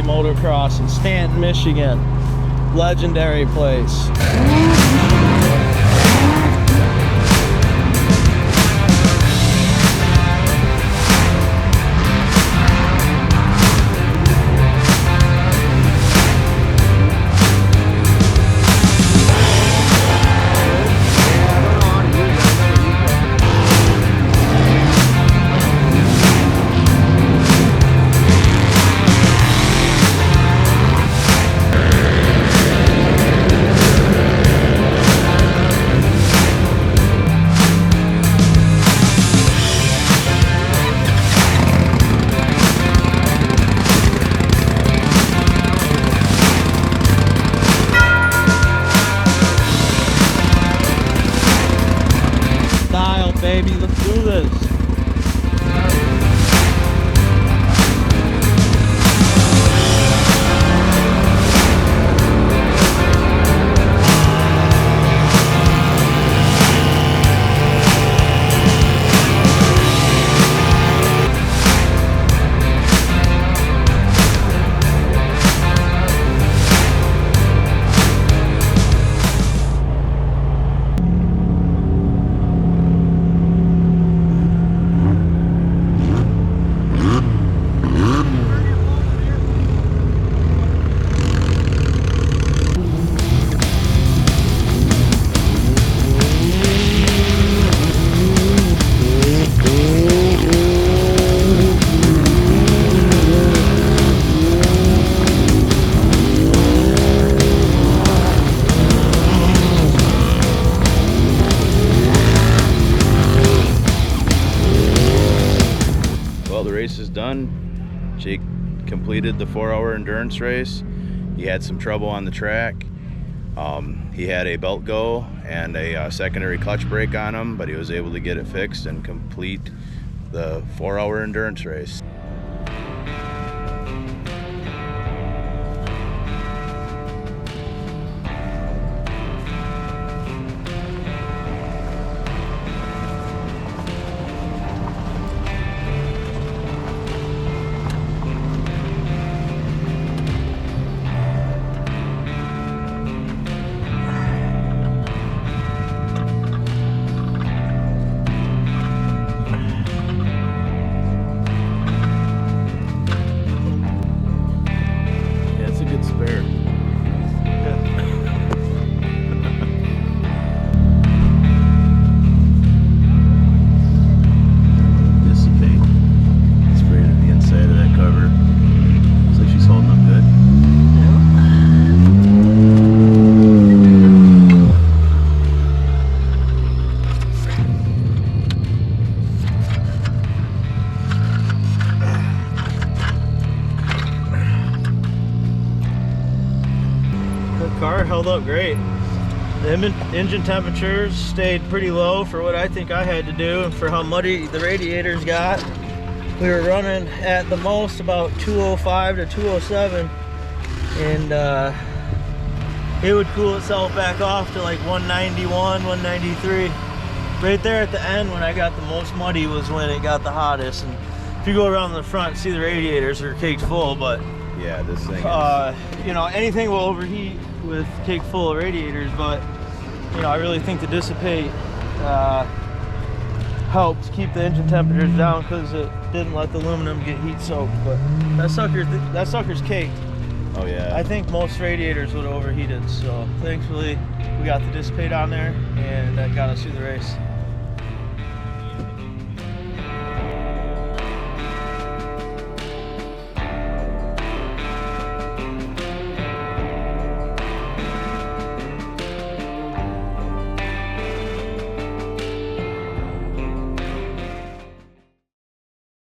Valley Motocross in Stanton, Michigan. Legendary place. Baby, let's do this. The race is done. Jake completed the 4-hour endurance race. He had some trouble on the track. He had a belt go and a secondary clutch brake on him, but he was able to get it fixed and complete the 4-hour endurance race. Car held up great. The engine temperatures stayed pretty low for what I think I had to do and for how muddy the radiators got. We were running at the most about 205 to 207, and it would cool itself back off to like 191, 193. Right there at the end when I got the most muddy was when it got the hottest. And if you go around the front, see the radiators are caked full, but yeah, this thing is... you know, anything will overheat with cake full of radiators, but you know, I really think the dissipate helps keep the engine temperatures down because it didn't let the aluminum get heat soaked. But that sucker's caked. Oh yeah. I think most radiators would have overheated, so thankfully we got the dissipate on there and that got us through the race.